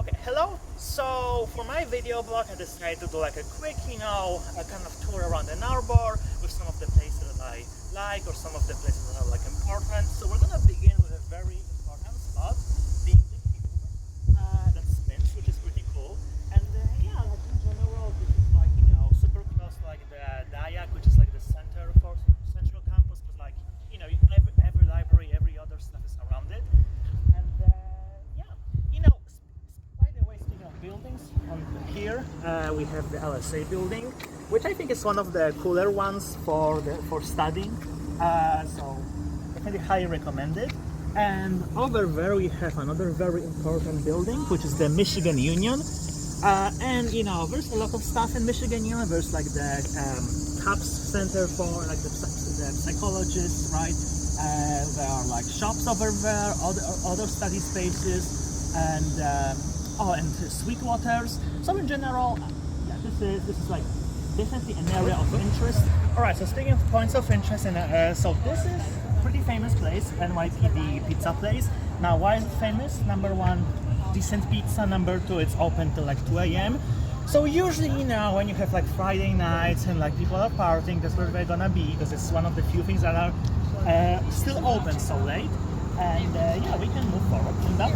Okay, hello. So for my video blog, I decided to do like a quick, a kind of tour around Ann Arbor with some of the places that I like or some of the places that are like important. So we're gonna begin with a very important spot, being the cube that spins, which is pretty cool. And yeah, like in general, this is like super close to like the Diac, which is like the center for Central Campus, because like every library, every other stuff is around it. And yeah, by the way, speaking of buildings, on here we have the LSA building, which I think is one of the cooler ones for studying. So definitely highly recommended. And over there we have another very important building, which is the Michigan Union. And there's a lot of stuff in Michigan Union. There's like the CAPS Center for like the psychologists, right? There are like shops over there, other study spaces, and and Sweetwaters. So in general, yeah, this is like definitely an area of interest. All right, so speaking of points of interest, so this is a pretty famous place, NYPD pizza place. Now, why is it famous? Number one, decent pizza. Number two, it's open till like 2 a.m. So usually, when you have like Friday nights and like people are partying, that's where they're gonna be, because it's one of the few things that are still open so late. And yeah, we can move forward from that.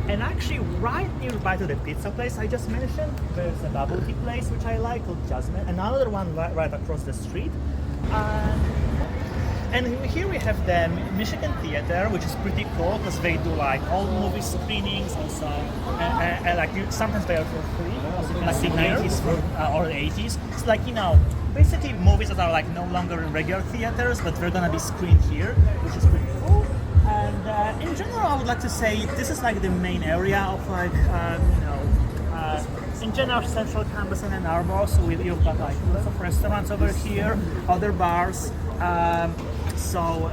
And actually, right nearby to the pizza place I just mentioned, there's a bubble tea place which I like called Jasmine. Another one right across the street. And here we have the Michigan Theater, which is pretty cool because they do like old movie screenings also, and like sometimes they are for free, like the 90s or the 80s. It's like basically movies that are like no longer in regular theaters, but they're gonna be screened here, which is pretty cool. And in general, I would like to say this is like the main area of like in general Central Campus in Ann Arbor. So you've got like lots of restaurants over here, other bars. So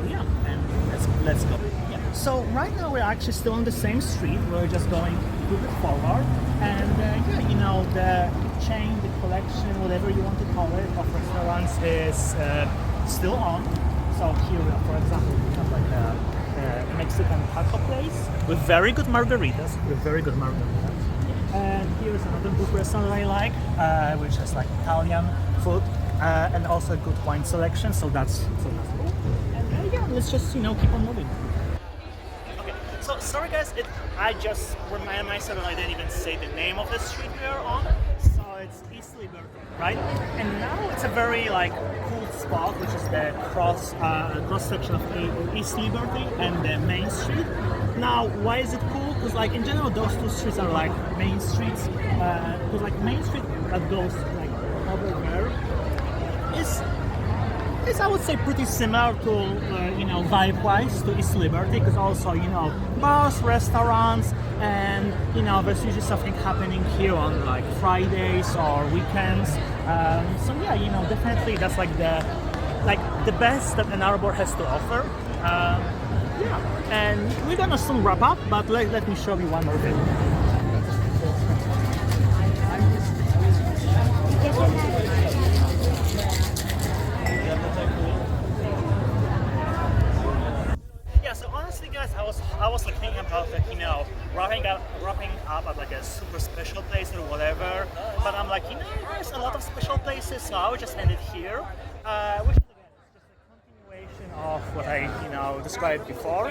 yeah, and let's go. Yeah. So right now we're actually still on the same street. We're just going a little bit forward, and the chain, the collection, whatever you want to call it, of restaurants is still on. So here, for example, we have like a Mexican taco place with very good margaritas. And here's another good restaurant I like, which has like Italian food. And also a good wine selection, so that's cool. And yeah, let's just keep on moving. Okay, so sorry guys, I just reminded myself that I didn't even say the name of the street we are on. So it's East Liberty, right? And now it's a very like cool spot, which is the cross section of East Liberty and the Main Street. Now, why is it cool? Because like in general, those two streets are like main streets. Because like Main Street that goes like over there. Is I would say pretty similar to vibe-wise to East Liberty, because also bars, restaurants, and there's usually something happening here on like Fridays or weekends. So yeah, definitely that's like the best that Ann Arbor has to offer. Yeah, and we're gonna soon wrap up, but let me show you one more thing. Yeah, so honestly guys, I was like thinking about like wrapping up at like a super special place or whatever, but I'm like there's a lot of special places, so I would just end it here, which is again it's just a continuation of what I described before.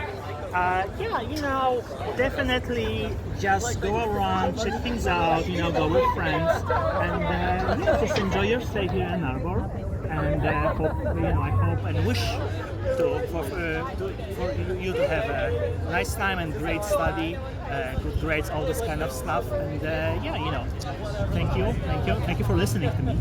Yeah, definitely just go around, check things out, go with friends, and yeah, just enjoy your stay here in Ann Arbor. And I hope and wish for you to have a nice time and great study, good grades, all this kind of stuff. And yeah, thank you for listening to me.